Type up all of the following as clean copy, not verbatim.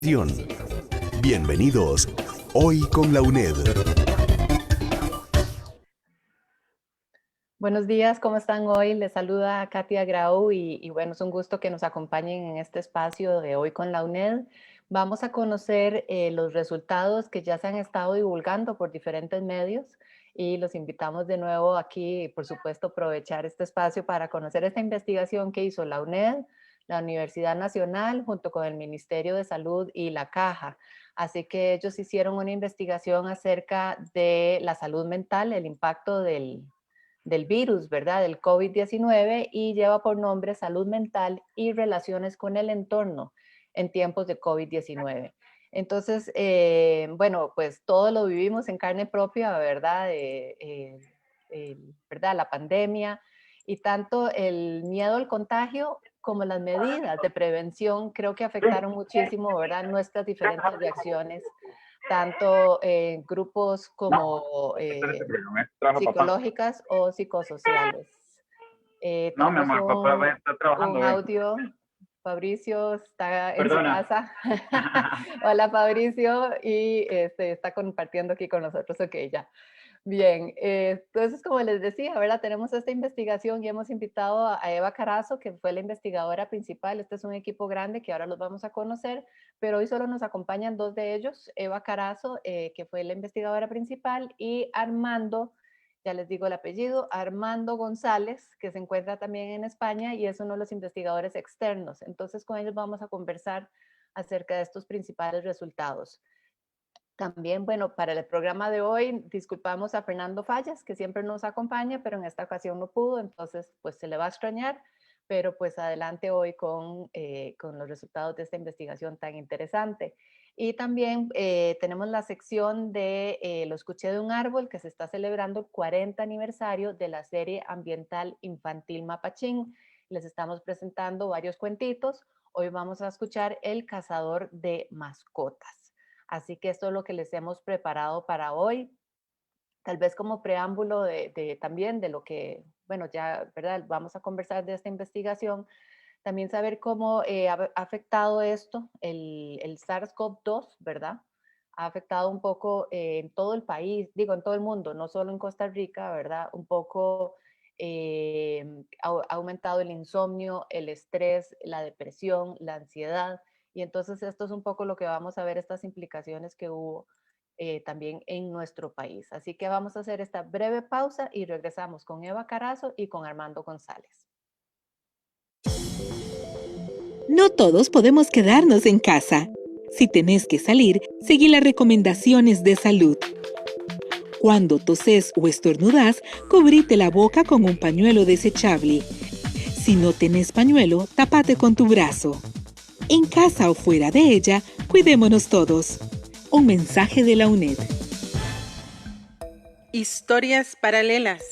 Bienvenidos Hoy con la UNED. Buenos días, ¿cómo están hoy? Les saluda Katia Grau y bueno, es un gusto que nos acompañen en este espacio de Hoy con la UNED. Vamos a conocer los resultados que ya se han estado divulgando por diferentes medios y los invitamos de nuevo aquí, por supuesto, aprovechar este espacio para conocer esta investigación que hizo la UNED, la Universidad Nacional, junto con el Ministerio de Salud y la Caja. Así que ellos hicieron una investigación acerca de la salud mental, el impacto del virus, ¿verdad? Del COVID-19 y lleva por nombre Salud Mental y Relaciones con el Entorno en tiempos de COVID-19. Entonces, bueno, pues todo lo vivimos en carne propia, ¿verdad? ¿Verdad? La pandemia y tanto el miedo al contagio como las medidas de prevención creo que afectaron muchísimo, ¿verdad? Nuestras diferentes reacciones, tanto en grupos como psicológicas o psicosociales. No, mi Tenemos amor, papá está trabajando, un ven. audio. Fabricio está en su Perdona. casa. Hola Fabricio, y está compartiendo aquí con nosotros. Ok, ya. Bien, entonces como les decía, ¿verdad? Tenemos esta investigación y hemos invitado a Eva Carazo, que fue la investigadora principal. Este es un equipo grande que ahora los vamos a conocer, pero hoy solo nos acompañan dos de ellos, Eva Carazo, que fue la investigadora principal, y Armando, ya les digo el apellido, Armando González, que se encuentra también en España y es uno de los investigadores externos. Entonces con ellos vamos a conversar acerca de estos principales resultados. También, bueno, para el programa de hoy disculpamos a Fernando Fallas, que siempre nos acompaña, pero en esta ocasión no pudo, entonces pues se le va a extrañar, pero pues adelante hoy con los resultados de esta investigación tan interesante. Y también tenemos la sección de Lo escuché de un árbol, que se está celebrando el 40 aniversario de la serie ambiental infantil Mapachín. Les estamos presentando varios cuentitos. Hoy vamos a escuchar El cazador de mascotas. Así que esto es lo que les hemos preparado para hoy. Tal vez como preámbulo también de lo que, bueno, ya, ¿verdad? Vamos a conversar de esta investigación. También saber cómo ha afectado esto, el SARS-CoV-2, ¿verdad? Ha afectado un poco en todo el país, digo, en todo el mundo, no solo en Costa Rica, ¿verdad? Un poco ha aumentado el insomnio, el estrés, la depresión, la ansiedad. Y entonces esto es un poco lo que vamos a ver, estas implicaciones que hubo también en nuestro país. Así que vamos a hacer esta breve pausa y regresamos con Eva Carazo y con Armando González. No todos podemos quedarnos en casa. Si tenés que salir, seguí las recomendaciones de salud. Cuando toses o estornudás, cubrite la boca con un pañuelo desechable. Si no tenés pañuelo, tapate con tu brazo. En casa o fuera de ella, cuidémonos todos. Un mensaje de la UNED. Historias paralelas.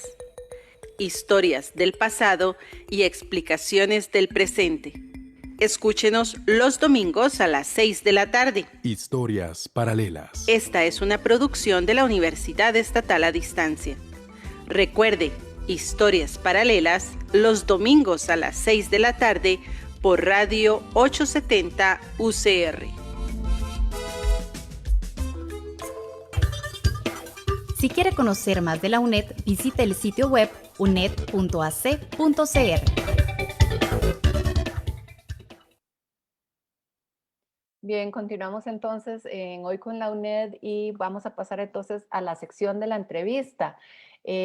Historias del pasado y explicaciones del presente. Escúchenos los domingos a las 6 de la tarde. Historias paralelas. Esta es una producción de la Universidad Estatal a Distancia. Recuerde, Historias paralelas los domingos a las 6 de la tarde por Radio 870 UCR. Si quiere conocer más de la UNED, visite el sitio web uned.ac.cr. Bien, continuamos entonces en Hoy con la UNED y vamos a pasar entonces a la sección de la entrevista.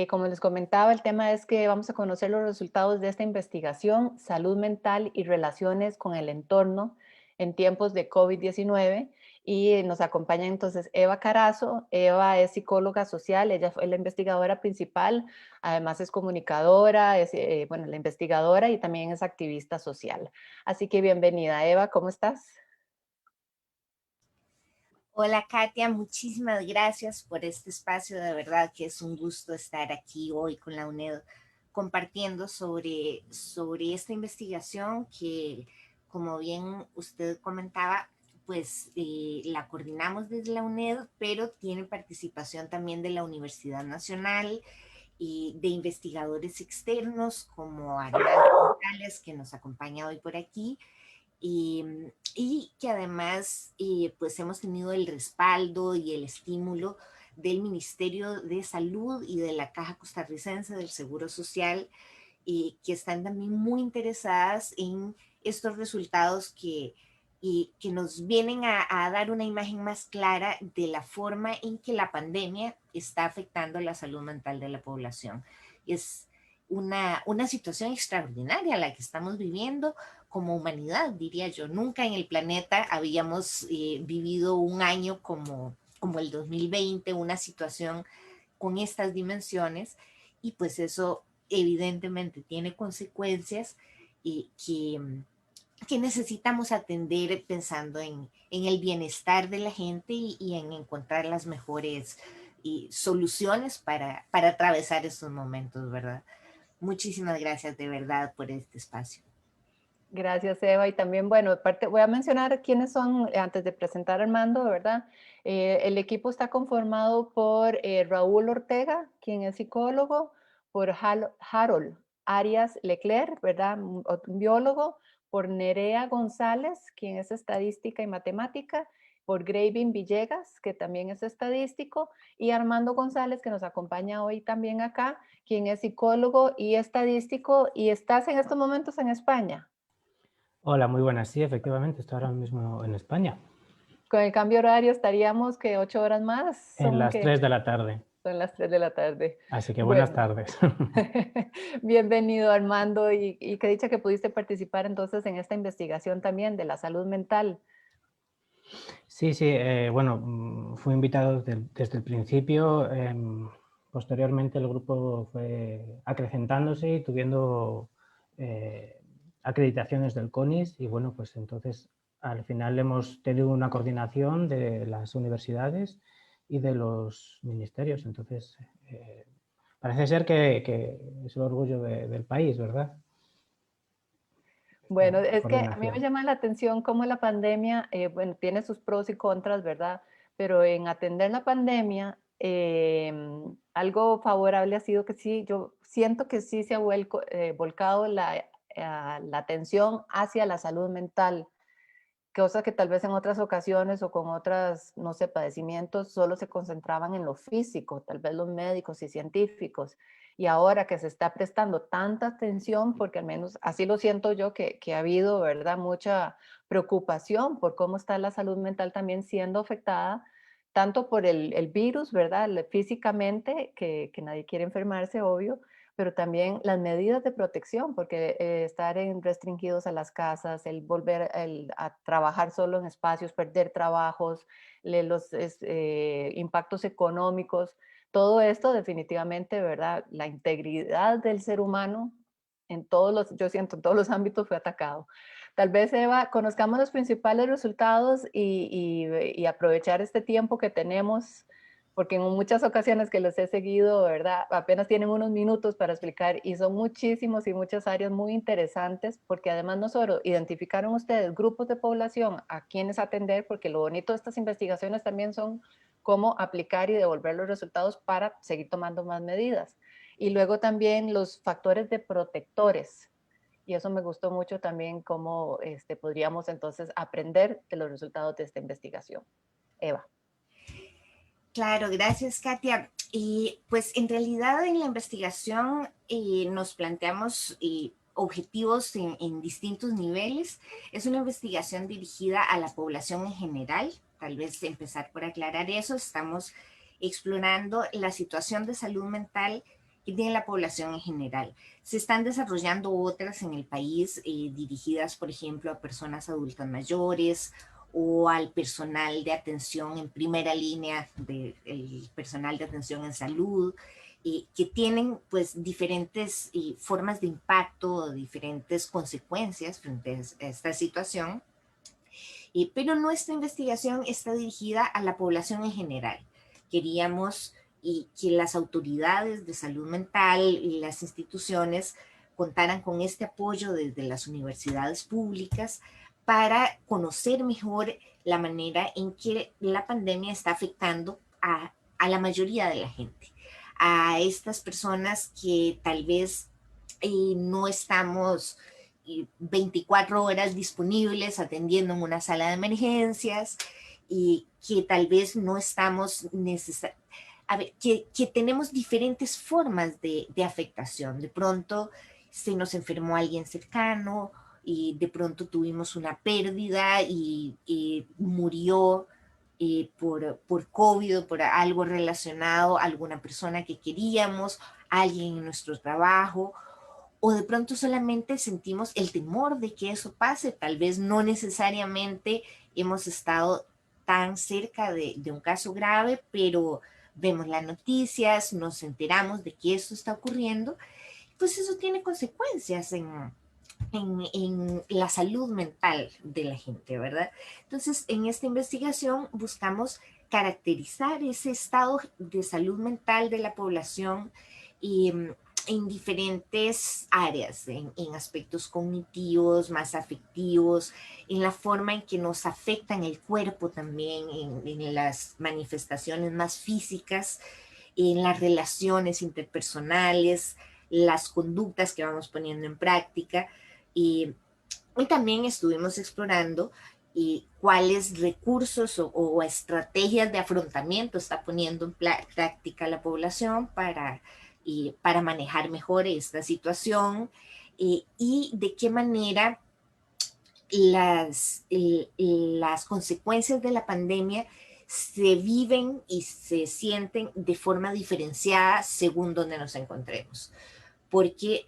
Como les comentaba, el tema es que vamos a conocer los resultados de esta investigación, salud mental y relaciones con el entorno en tiempos de COVID-19. Y nos acompaña entonces Eva Carazo. Eva es psicóloga social, ella fue la investigadora principal, además es comunicadora, es bueno, la investigadora y también es activista social. Así que bienvenida, Eva, ¿cómo estás? Hola Katia, muchísimas gracias por este espacio, de verdad que es un gusto estar aquí hoy con la UNED compartiendo sobre esta investigación que, como bien usted comentaba, pues la coordinamos desde la UNED, pero tiene participación también de la Universidad Nacional y de investigadores externos como Armando González, que nos acompaña hoy por aquí, y que además pues hemos tenido el respaldo y el estímulo del Ministerio de Salud y de la Caja Costarricense del Seguro Social, que están también muy interesadas en estos resultados que nos vienen a dar una imagen más clara de la forma en que la pandemia está afectando la salud mental de la población. Es una situación extraordinaria la que estamos viviendo como humanidad, diría yo. Nunca en el planeta habíamos vivido un año como el 2020, una situación con estas dimensiones, y pues eso evidentemente tiene consecuencias que necesitamos atender pensando en el bienestar de la gente y en encontrar las mejores soluciones para atravesar estos momentos, ¿verdad? Muchísimas gracias de verdad por este espacio. Gracias, Eva. Y también, bueno, aparte voy a mencionar quiénes son, antes de presentar a Armando, ¿verdad? El equipo está conformado por Raúl Ortega, quien es psicólogo, por Harold Arias Leclerc, ¿verdad? Un biólogo, por Nerea González, quien es estadística y matemática, por Gravin Villegas, que también es estadístico, y Armando González, que nos acompaña hoy también acá, quien es psicólogo y estadístico, y estás en estos momentos en España. Hola, muy buenas. Sí, efectivamente, estoy ahora mismo en España. Con el cambio horario estaríamos que 8 horas más. En las 3 de la tarde. Son las 3 de la tarde. Así que buenas tardes. Bienvenido, Armando, y qué dicha que pudiste participar entonces en esta investigación también de la salud mental. Sí, bueno, fui invitado desde el principio. Posteriormente el grupo fue acrecentándose y tuviendo acreditaciones del CONIS, y bueno, pues entonces al final hemos tenido una coordinación de las universidades y de los ministerios. Entonces parece ser que es el orgullo del país, ¿verdad? Bueno, es que a mí me llama la atención cómo la pandemia, bueno, tiene sus pros y contras, ¿verdad? Pero en atender la pandemia, algo favorable ha sido que sí, yo siento que sí se ha volcado la atención hacia la salud mental, cosa que tal vez en otras ocasiones o con otras, no sé, padecimientos solo se concentraban en lo físico, tal vez los médicos y científicos. Y ahora que se está prestando tanta atención, porque al menos así lo siento yo, que ha habido, ¿verdad?, mucha preocupación por cómo está la salud mental también siendo afectada, tanto por el virus, ¿verdad?, físicamente, que nadie quiere enfermarse, obvio, pero también las medidas de protección, porque estar restringidos a las casas, el volver a trabajar solo en espacios, perder trabajos, los impactos económicos, todo esto definitivamente, ¿verdad? La integridad del ser humano en todos los, yo siento, en todos los ámbitos fue atacado. Tal vez, Eva, conozcamos los principales resultados y aprovechar este tiempo que tenemos, porque en muchas ocasiones que los he seguido, ¿verdad? Apenas tienen unos minutos para explicar y son muchísimos y muchas áreas muy interesantes, porque además no solo identificaron ustedes grupos de población a quienes atender, porque lo bonito de estas investigaciones también son cómo aplicar y devolver los resultados para seguir tomando más medidas. Y luego también los factores de protectores. Y eso me gustó mucho también cómo podríamos entonces aprender de los resultados de esta investigación. Eva. Claro, gracias, Katia. Y pues en realidad en la investigación nos planteamos objetivos en distintos niveles. Es una investigación dirigida a la población en general. Tal vez empezar por aclarar eso. Estamos explorando la situación de salud mental que tiene la población en general. Se están desarrollando otras en el país dirigidas, por ejemplo, a personas adultas mayores o al personal de atención en primera línea, el personal de atención en salud, que tienen pues diferentes formas de impacto, diferentes consecuencias frente a esta situación. Pero nuestra investigación está dirigida a la población en general. Queríamos que las autoridades de salud mental y las instituciones contaran con este apoyo desde las universidades públicas para conocer mejor la manera en que la pandemia está afectando a la mayoría de la gente, a estas personas que tal vez no estamos 24 horas disponibles atendiendo en una sala de emergencias y que tal vez no estamos que tenemos diferentes formas de afectación. De pronto se nos enfermó alguien cercano y de pronto tuvimos una pérdida y murió por COVID o por algo relacionado a alguna persona que queríamos, alguien en nuestro trabajo, o de pronto solamente sentimos el temor de que eso pase. Tal vez no necesariamente hemos estado tan cerca de un caso grave, pero vemos las noticias, nos enteramos de que esto está ocurriendo, pues eso tiene consecuencias en la salud mental de la gente, ¿verdad? Entonces, en esta investigación buscamos caracterizar ese estado de salud mental de la población y en diferentes áreas, en aspectos cognitivos, más afectivos, en la forma en que nos afectan el cuerpo también, en las manifestaciones más físicas, en las relaciones interpersonales, las conductas que vamos poniendo en práctica. Y también estuvimos explorando cuáles recursos o estrategias de afrontamiento está poniendo en práctica la población para manejar mejor esta situación y de qué manera las consecuencias de la pandemia se viven y se sienten de forma diferenciada según donde nos encontremos. Porque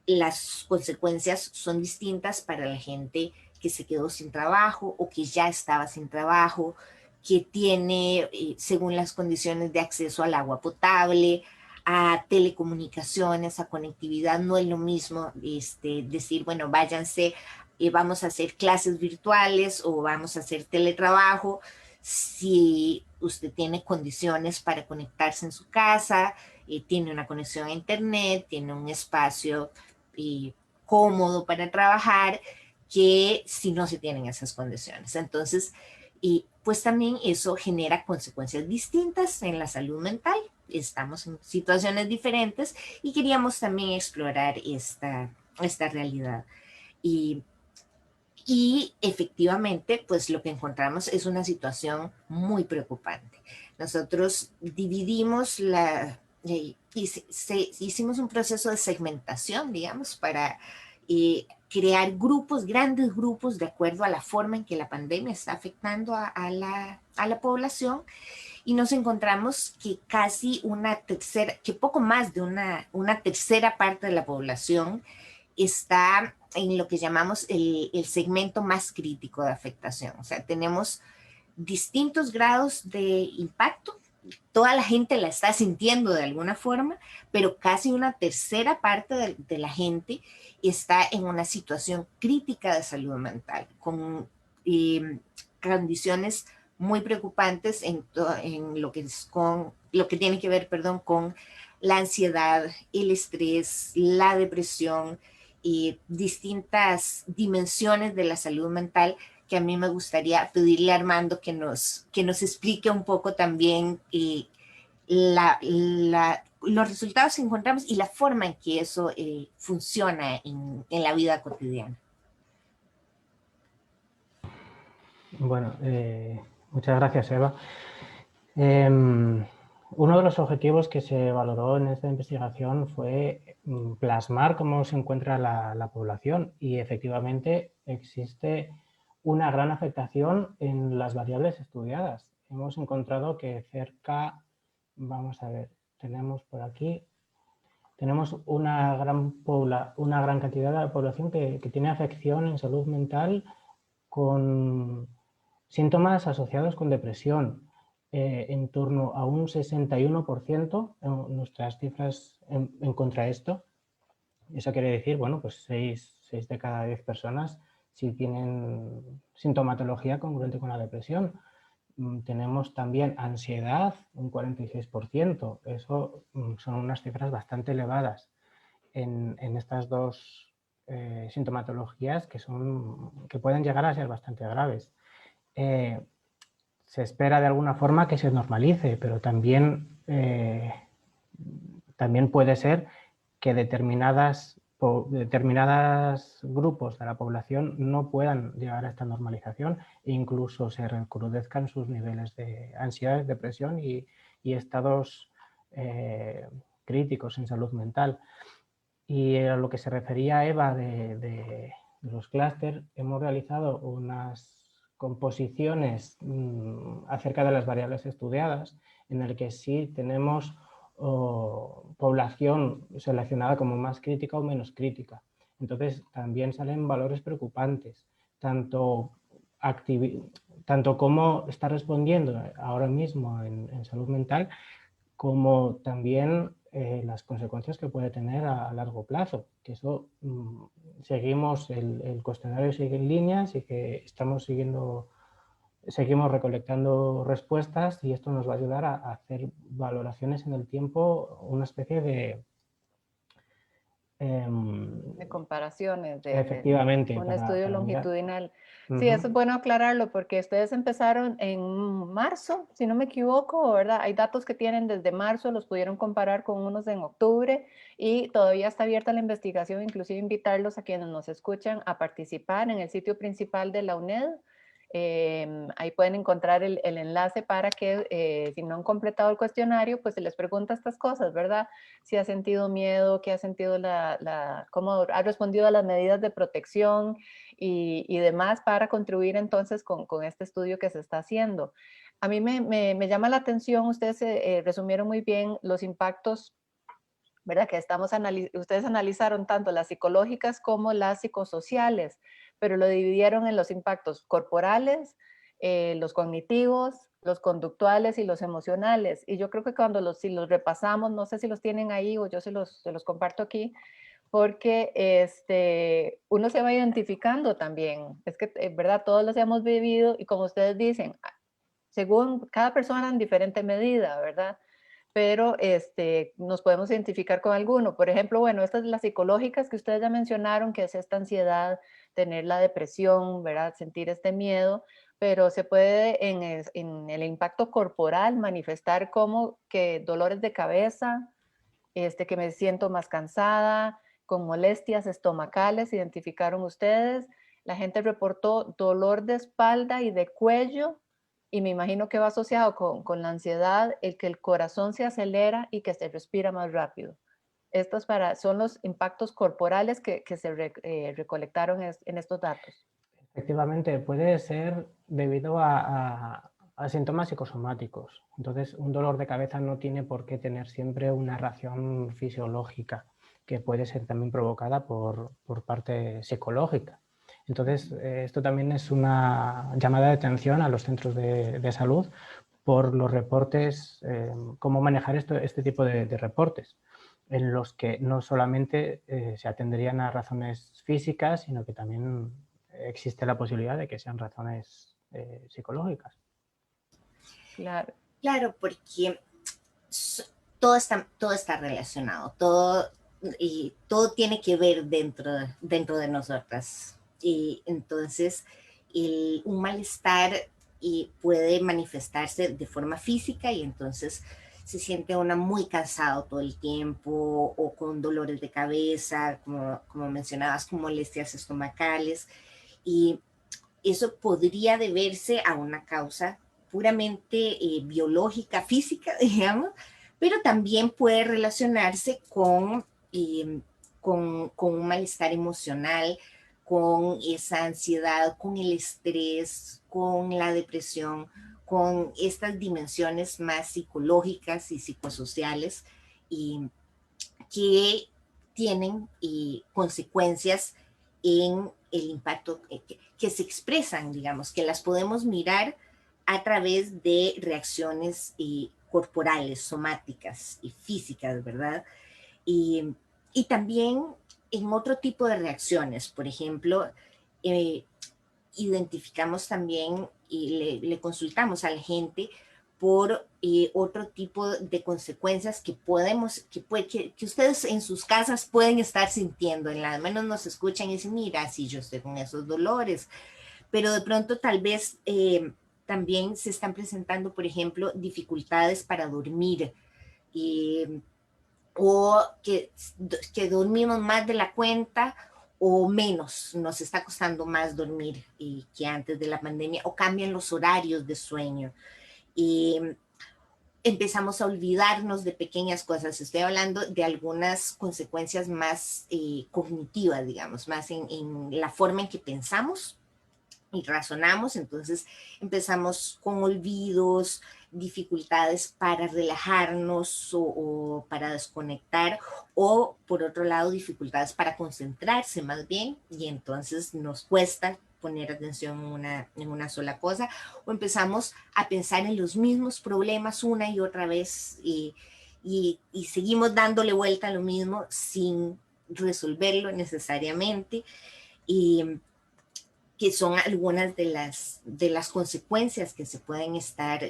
las consecuencias son distintas para la gente que se quedó sin trabajo o que ya estaba sin trabajo, que tiene, según las condiciones de acceso al agua potable, a telecomunicaciones, a conectividad. No es lo mismo decir, bueno, váyanse, vamos a hacer clases virtuales o vamos a hacer teletrabajo, si usted tiene condiciones para conectarse en su casa, tiene una conexión a internet, tiene un espacio cómodo para trabajar, que si no se tienen esas condiciones. Entonces, pues también eso genera consecuencias distintas en la salud mental. Estamos en situaciones diferentes y queríamos también explorar esta realidad. Y efectivamente, pues lo que encontramos es una situación muy preocupante. Nosotros dividimos hicimos un proceso de segmentación, digamos, para crear grupos, grandes grupos, de acuerdo a la forma en que la pandemia está afectando a la población, y nos encontramos que que poco más de una tercera parte de la población está en lo que llamamos el segmento más crítico de afectación. O sea, tenemos distintos grados de impacto, toda la gente la está sintiendo de alguna forma, pero casi una tercera parte de la gente está en una situación crítica de salud mental, con condiciones muy preocupantes en lo que tiene que ver, con la ansiedad, el estrés, la depresión y distintas dimensiones de la salud mental, que a mí me gustaría pedirle a Armando que nos explique un poco también los resultados que encontramos y la forma en que eso funciona en la vida cotidiana. Bueno, muchas gracias, Eva. Uno de los objetivos que se valoró en esta investigación fue plasmar cómo se encuentra la población, y efectivamente existe una gran afectación en las variables estudiadas. Hemos encontrado que vamos a ver, tenemos por aquí, tenemos una gran cantidad de la población que tiene afección en salud mental con síntomas asociados con depresión. En torno a un 61% en nuestras cifras en contra de esto. Eso quiere decir, bueno, pues 6 de cada 10 personas sí tienen sintomatología congruente con la depresión. Tenemos también ansiedad, un 46%. Eso son unas cifras bastante elevadas en estas dos sintomatologías que pueden llegar a ser bastante graves. Se espera de alguna forma que se normalice, pero también puede ser que determinadas determinados grupos de la población no puedan llegar a esta normalización e incluso se recrudezcan sus niveles de ansiedad, depresión y estados críticos en salud mental. Y a lo que se refería Eva de los clústeres, hemos realizado unas composiciones acerca de las variables estudiadas, en el que sí tenemos población seleccionada como más crítica o menos crítica. Entonces también salen valores preocupantes, tanto cómo está respondiendo ahora mismo en salud mental, como también las consecuencias que puede tener a largo plazo, que eso seguimos, el cuestionario sigue en línea, así que seguimos recolectando respuestas y esto nos va a ayudar a hacer valoraciones en el tiempo, una especie de comparaciones, efectivamente, un estudio longitudinal. Mirar. Sí, eso es bueno aclararlo porque ustedes empezaron en marzo, si no me equivoco, ¿verdad? Hay datos que tienen desde marzo, los pudieron comparar con unos en octubre y todavía está abierta la investigación, inclusive invitarlos a quienes nos escuchan a participar en el sitio principal de la UNED. Ahí pueden encontrar el enlace para que si no han completado el cuestionario, pues se les pregunta estas cosas, ¿verdad? Si ha sentido miedo, qué ha sentido cómo ha respondido a las medidas de protección y demás para contribuir entonces con este estudio que se está haciendo. A mí me llama la atención, ustedes resumieron muy bien los impactos, ¿verdad? Que ustedes analizaron tanto las psicológicas como las psicosociales, pero lo dividieron en los impactos corporales, los cognitivos, los conductuales y los emocionales. Y yo creo que si los repasamos, no sé si los tienen ahí o yo se los comparto aquí, porque uno se va identificando también. Es que, ¿verdad? Todos los hemos vivido y como ustedes dicen, según cada persona en diferente medida, ¿verdad? Pero nos podemos identificar con alguno. Por ejemplo, bueno, estas las psicológicas que ustedes ya mencionaron, que es esta ansiedad, tener la depresión, ¿verdad? Sentir este miedo, pero se puede en el impacto corporal manifestar como que dolores de cabeza, que me siento más cansada, con molestias estomacales, identificaron ustedes. La gente reportó dolor de espalda y de cuello, y me imagino que va asociado con la ansiedad, el que el corazón se acelera y que se respira más rápido. Estos son los impactos corporales que se recolectaron en estos datos. Efectivamente, puede ser debido a síntomas psicosomáticos. Entonces, un dolor de cabeza no tiene por qué tener siempre una reacción fisiológica, que puede ser también provocada por parte psicológica. Entonces, esto también es una llamada de atención a los centros de salud por los reportes, cómo manejar este tipo de reportes, en los que no solamente se atenderían a razones físicas, sino que también existe la posibilidad de que sean razones psicológicas. Claro. Claro, porque todo está relacionado, todo tiene que ver dentro de nosotras. Y entonces un malestar puede manifestarse de forma física y entonces se siente una muy cansado todo el tiempo o con dolores de cabeza, como mencionabas, con molestias estomacales, y eso podría deberse a una causa puramente biológica, física, digamos, pero también puede relacionarse con un malestar emocional, con esa ansiedad, con el estrés, con la depresión, con estas dimensiones más psicológicas y psicosociales y que tienen consecuencias en el impacto que se expresan, digamos, que las podemos mirar a través de reacciones corporales, somáticas y físicas, ¿verdad? Y también en otro tipo de reacciones, por ejemplo, identificamos también y le consultamos a la gente por otro tipo de consecuencias que ustedes en sus casas pueden estar sintiendo. Al menos nos escuchan y dicen, mira, sí, yo estoy con esos dolores, pero de pronto tal vez también se están presentando, por ejemplo, dificultades para dormir, o que dormimos más de la cuenta o menos, nos está costando más dormir que antes de la pandemia, o cambian los horarios de sueño. Y empezamos a olvidarnos de pequeñas cosas. Estoy hablando de algunas consecuencias más cognitivas, digamos, más en la forma en que pensamos y razonamos. Entonces empezamos con olvidos, dificultades para relajarnos o para desconectar, o por otro lado dificultades para concentrarse más bien, y entonces nos cuesta poner atención en una sola cosa, o empezamos a pensar en los mismos problemas una y otra vez y seguimos dándole vuelta a lo mismo sin resolverlo necesariamente. Y que son algunas de las consecuencias que se pueden estar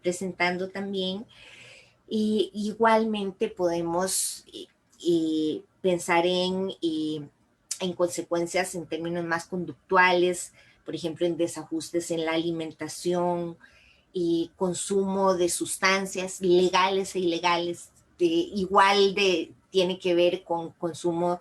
presentando también. Y igualmente podemos pensar en consecuencias en términos más conductuales, por ejemplo, en desajustes en la alimentación y consumo de sustancias legales e ilegales. Tiene que ver con consumo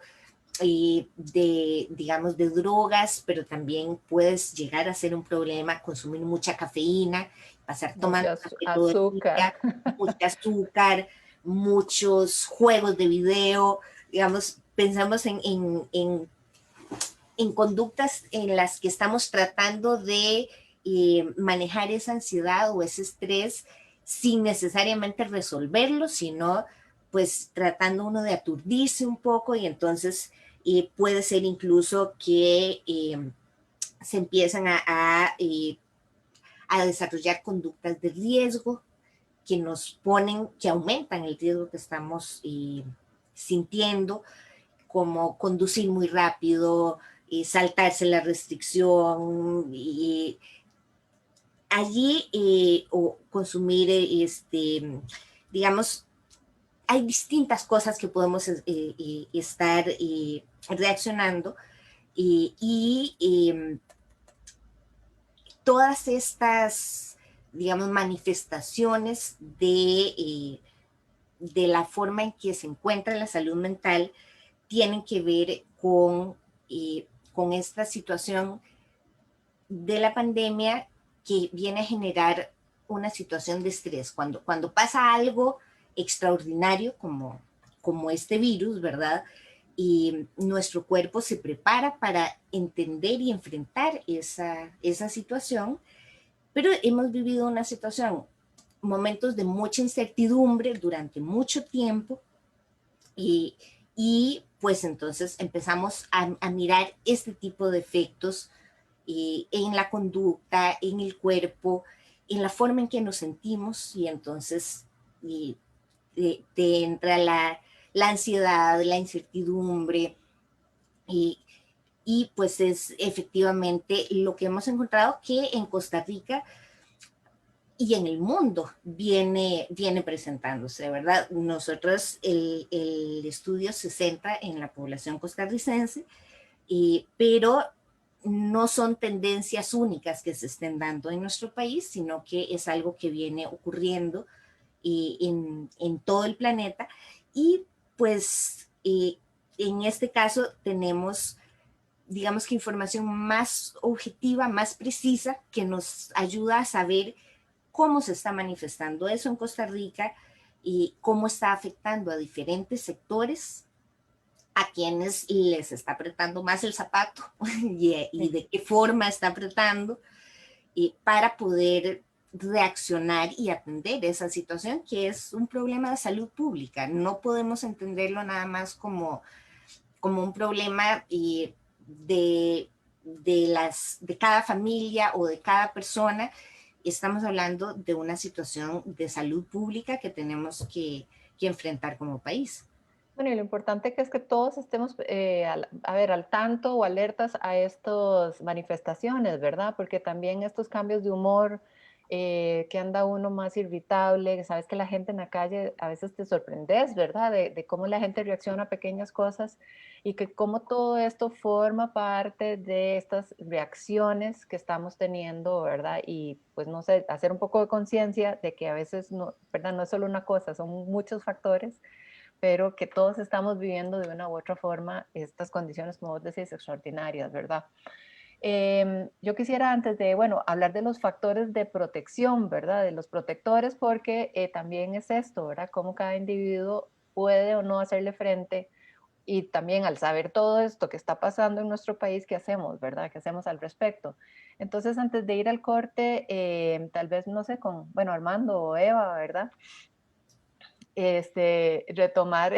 digamos, de drogas, pero también puedes llegar a ser un problema consumir mucha cafeína, pasar tomando café todo el día, mucho azúcar, muchos juegos de video, digamos, pensamos en conductas en las que estamos tratando de manejar esa ansiedad o ese estrés sin necesariamente resolverlo, sino pues tratando uno de aturdirse un poco, y entonces puede ser incluso que se empiezan a desarrollar conductas de riesgo que que aumentan el riesgo que estamos sintiendo, como conducir muy rápido, saltarse la restricción, o consumir, digamos, hay distintas cosas que podemos estar reaccionando, todas estas, digamos, manifestaciones de la forma en que se encuentra la salud mental tienen que ver con esta situación de la pandemia, que viene a generar una situación de estrés. Cuando pasa algo extraordinario como este virus, ¿verdad? Y nuestro cuerpo se prepara para entender y enfrentar esa situación, pero hemos vivido una situación, momentos de mucha incertidumbre durante mucho tiempo, y pues entonces empezamos a mirar este tipo de efectos en la conducta, en el cuerpo, en la forma en que nos sentimos, y entonces te entra la ansiedad, la incertidumbre, y pues es efectivamente lo que hemos encontrado, que en Costa Rica y en el mundo viene presentándose, ¿verdad? Nosotros, el estudio se centra en la población costarricense, pero no son tendencias únicas que se estén dando en nuestro país, sino que es algo que viene ocurriendo en todo el planeta. Y pues en este caso tenemos, digamos que información más objetiva, más precisa, que nos ayuda a saber cómo se está manifestando eso en Costa Rica y cómo está afectando a diferentes sectores, a quienes les está apretando más el zapato y de qué forma está apretando, para poder reaccionar y atender esa situación, que es un problema de salud pública. No podemos entenderlo nada más como un problema de cada familia o de cada persona. Estamos hablando de una situación de salud pública que tenemos que enfrentar como país. Bueno, y lo importante que es que todos estemos, al tanto o alertas a estas manifestaciones, ¿verdad? Porque también estos cambios de humor, que anda uno más irritable, sabes que la gente en la calle a veces te sorprendes, ¿verdad? De cómo la gente reacciona a pequeñas cosas, y que cómo todo esto forma parte de estas reacciones que estamos teniendo, ¿verdad? Y pues no sé, hacer un poco de conciencia de que a veces no, ¿verdad? No es solo una cosa, son muchos factores, pero que todos estamos viviendo de una u otra forma estas condiciones, como vos decís, extraordinarias, ¿verdad? Yo quisiera antes de, bueno, hablar de los factores de protección, ¿verdad? De los protectores, porque también es esto, ¿verdad? Cómo cada individuo puede o no hacerle frente, y también al saber todo esto que está pasando en nuestro país, ¿qué hacemos, verdad? ¿Qué hacemos al respecto? Entonces, antes de ir al corte, tal vez, no sé, con, bueno, Armando o Eva, ¿verdad? Retomar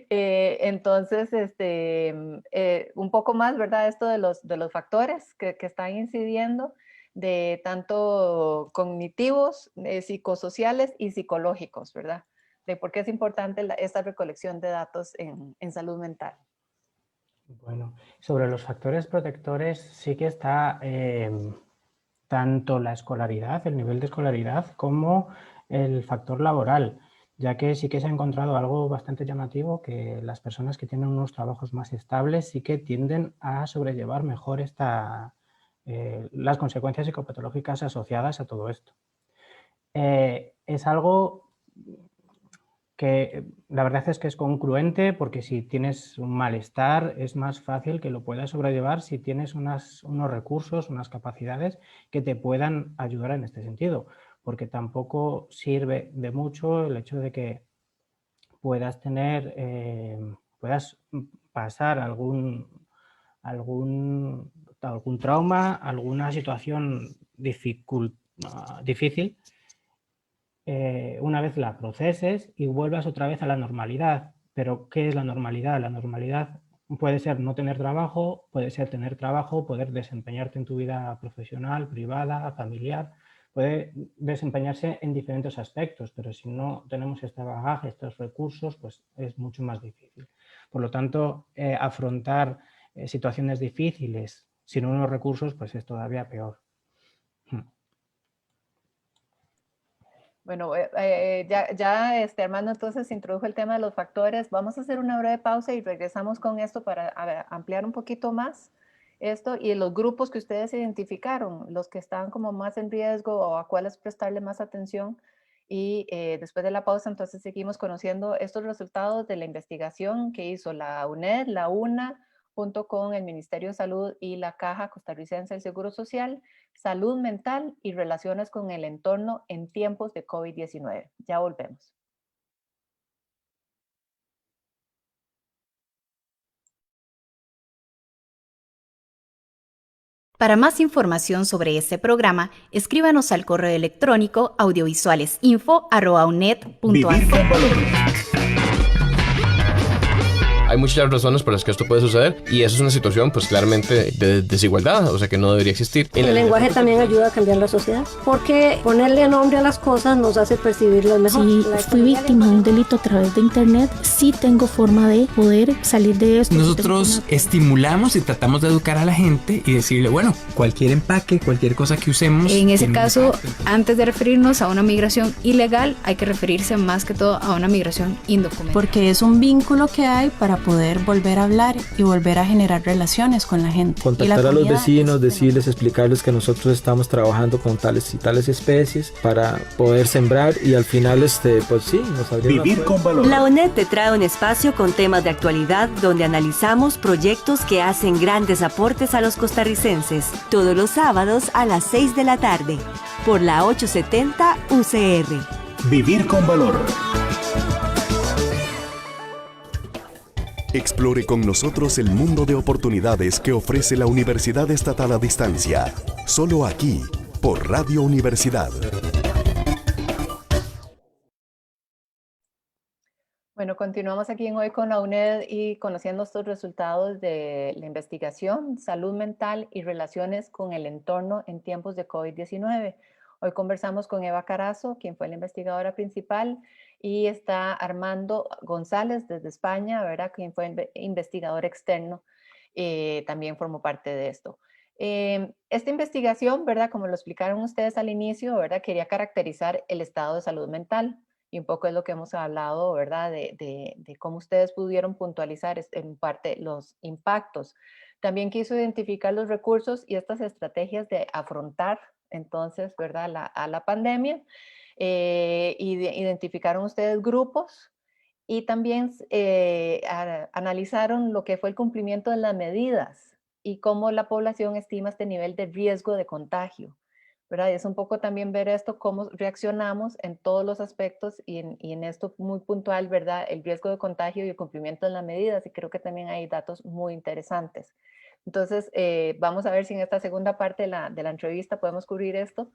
entonces un poco más, ¿verdad? Esto de los factores que están incidiendo, de tanto cognitivos, psicosociales y psicológicos, ¿verdad? De por qué es importante esta recolección de datos en salud mental. Bueno, sobre los factores protectores sí que está tanto la escolaridad, el nivel de escolaridad, como el factor laboral, ya que sí que se ha encontrado algo bastante llamativo, que las personas que tienen unos trabajos más estables sí que tienden a sobrellevar mejor las consecuencias psicopatológicas asociadas a todo esto. Es algo que la verdad es que es congruente, porque si tienes un malestar es más fácil que lo puedas sobrellevar si tienes unos recursos, unas capacidades que te puedan ayudar en este sentido, porque tampoco sirve de mucho el hecho de que puedas pasar algún trauma, alguna situación difícil, una vez la proceses y vuelvas otra vez a la normalidad. Pero ¿qué es la normalidad? La normalidad puede ser no tener trabajo, puede ser tener trabajo, poder desempeñarte en tu vida profesional, privada, familiar, puede desempeñarse en diferentes aspectos, pero si no tenemos este bagaje, estos recursos, pues es mucho más difícil. Por lo tanto, afrontar situaciones difíciles sin unos recursos, pues es todavía peor. Bueno, Armando entonces introdujo el tema de los factores. Vamos a hacer una breve pausa y regresamos con esto para ampliar un poquito más esto y los grupos que ustedes identificaron, los que están como más en riesgo o a cuáles prestarle más atención. Y después de la pausa entonces seguimos conociendo estos resultados de la investigación que hizo la UNED, la UNA, junto con el Ministerio de Salud y la Caja Costarricense del Seguro Social, salud mental y relaciones con el entorno en tiempos de COVID-19. Ya volvemos. Para más información sobre este programa, escríbanos al correo electrónico audiovisualesinfo@uned.ac. Hay muchas razones por las que esto puede suceder y eso es una situación pues claramente de desigualdad, o sea que no debería existir. El lenguaje también ayuda a cambiar la sociedad, porque ponerle nombre a las cosas nos hace percibirlas mejor. Si fui víctima de un delito a través de internet, sí tengo forma de poder salir de esto. Nosotros estimulamos y tratamos de educar a la gente y decirle, bueno, cualquier empaque, cualquier cosa que usemos. En ese caso, antes de referirnos a una migración ilegal, hay que referirse más que todo a una migración indocumentada. Porque es un vínculo que hay para poder volver a hablar y volver a generar relaciones con la gente. Contactar a los vecinos, decirles, explicarles que nosotros estamos trabajando con tales y tales especies para poder sembrar y al final pues sí, nos abrieron Vivir con valor. La UNED te trae un espacio con temas de actualidad donde analizamos proyectos que hacen grandes aportes a los costarricenses. Todos los sábados a las 6 de la tarde por la 870 UCR. Vivir con valor. Explore con nosotros el mundo de oportunidades que ofrece la Universidad Estatal a Distancia. Solo aquí, por Radio Universidad. Bueno, continuamos aquí en Hoy con la UNED y conociendo estos resultados de la investigación, salud mental y relaciones con el entorno en tiempos de COVID-19. Hoy conversamos con Eva Carazo, quien fue la investigadora principal, y está Armando González desde España, ¿verdad? Quien fue investigador externo, también formó parte de esto. Esta investigación, ¿verdad? Como lo explicaron ustedes al inicio, ¿verdad? Quería caracterizar el estado de salud mental y un poco es lo que hemos hablado, ¿verdad? De cómo ustedes pudieron puntualizar en parte los impactos. También quiso identificar los recursos y estas estrategias de afrontar entonces, ¿verdad? A la pandemia. Identificaron ustedes grupos Y también analizaron lo que fue el cumplimiento de las medidas y cómo la población estima este nivel de riesgo de contagio, ¿verdad? Y es un poco también ver esto, cómo reaccionamos en todos los aspectos y en esto muy puntual, ¿verdad? El riesgo de contagio y el cumplimiento de las medidas, y creo que también hay datos muy interesantes. Entonces, vamos a ver si en esta segunda parte de la entrevista podemos cubrir esto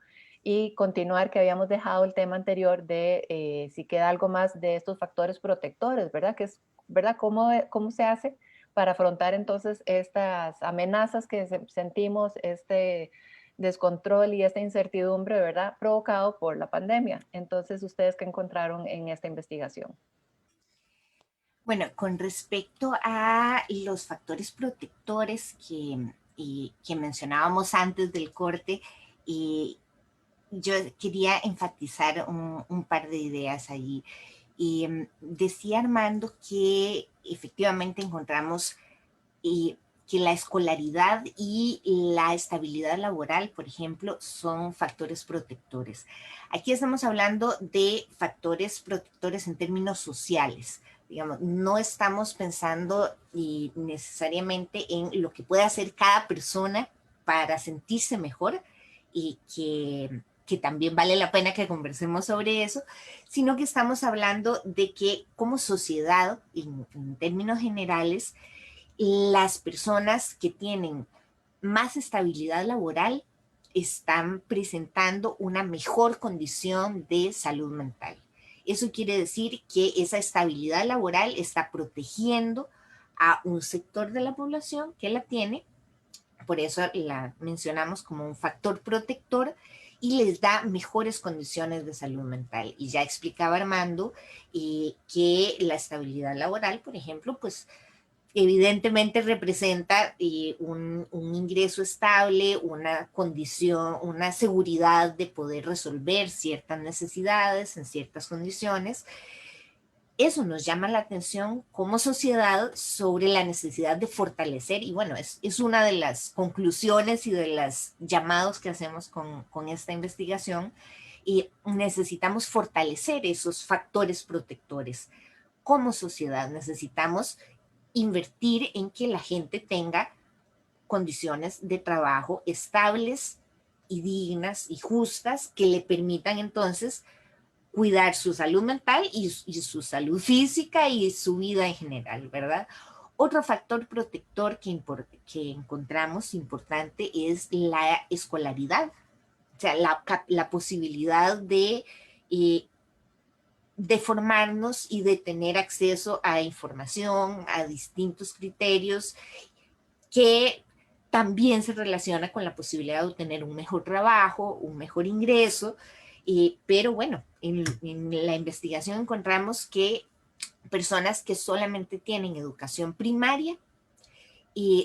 y continuar, que habíamos dejado el tema anterior de si queda algo más de estos factores protectores, ¿verdad? Que es, ¿verdad? ¿Cómo se hace para afrontar entonces estas amenazas que sentimos, este descontrol y esta incertidumbre, ¿verdad? Provocado por la pandemia. Entonces, ¿ustedes qué encontraron en esta investigación? Bueno, con respecto a los factores protectores que mencionábamos antes del corte, yo quería enfatizar un par de ideas allí. Decía Armando que efectivamente encontramos que la escolaridad y la estabilidad laboral, por ejemplo, son factores protectores. Aquí estamos hablando de factores protectores en términos sociales. Digamos, no estamos pensando necesariamente en lo que puede hacer cada persona para sentirse mejor y que también vale la pena que conversemos sobre eso, sino que estamos hablando de que como sociedad, en términos generales, las personas que tienen más estabilidad laboral están presentando una mejor condición de salud mental. Eso quiere decir que esa estabilidad laboral está protegiendo a un sector de la población que la tiene, por eso la mencionamos como un factor protector, y les da mejores condiciones de salud mental. Y ya explicaba Armando que la estabilidad laboral, por ejemplo, pues evidentemente representa un ingreso estable, una condición, una seguridad de poder resolver ciertas necesidades en ciertas condiciones. Eso nos llama la atención como sociedad sobre la necesidad de fortalecer, y bueno, es una de las conclusiones y de los llamados que hacemos con esta investigación, y necesitamos fortalecer esos factores protectores. Como sociedad necesitamos invertir en que la gente tenga condiciones de trabajo estables y dignas y justas que le permitan entonces cuidar su salud mental y su salud física y su vida en general, ¿verdad? Otro factor protector que encontramos importante es la escolaridad, o sea, la posibilidad de formarnos y de tener acceso a información, a distintos criterios que también se relaciona con la posibilidad de obtener un mejor trabajo, un mejor ingreso, pero bueno, en la investigación encontramos que personas que solamente tienen educación primaria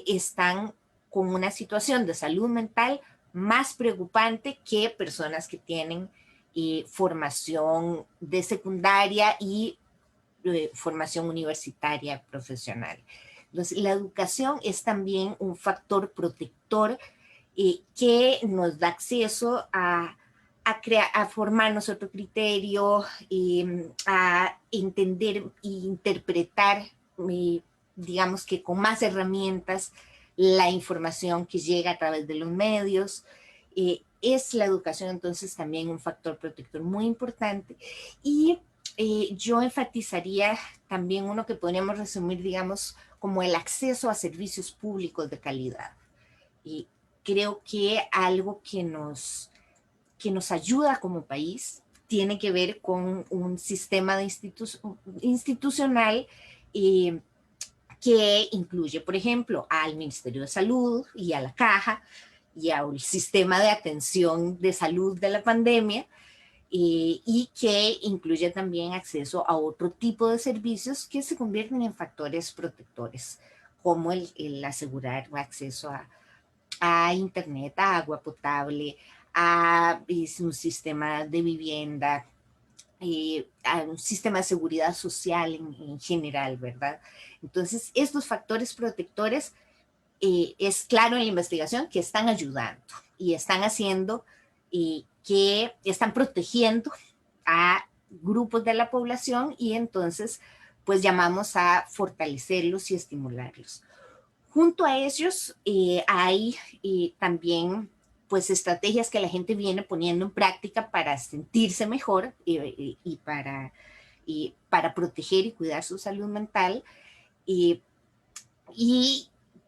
están con una situación de salud mental más preocupante que personas que tienen formación de secundaria y formación universitaria profesional. Entonces, la educación es también un factor protector que nos da acceso a formarnos otro criterio, a entender e interpretar, digamos que con más herramientas, la información que llega a través de los medios. Es la educación entonces también un factor protector muy importante. Y yo enfatizaría también uno que podríamos resumir, digamos, como el acceso a servicios públicos de calidad. Y creo que algo que nos ayuda como país tiene que ver con un sistema institucional que incluye, por ejemplo, al Ministerio de Salud y a la Caja y al sistema de atención de salud de la pandemia, y que incluye también acceso a otro tipo de servicios que se convierten en factores protectores, como el asegurar acceso a internet, a agua potable, a un sistema de vivienda, a un sistema de seguridad social en general, ¿verdad? Entonces, estos factores protectores es claro en la investigación que están ayudando y están haciendo que están protegiendo a grupos de la población, y entonces pues llamamos a fortalecerlos y estimularlos. Junto a ellos hay también pues estrategias que la gente viene poniendo en práctica para sentirse mejor y para proteger y cuidar su salud mental. Y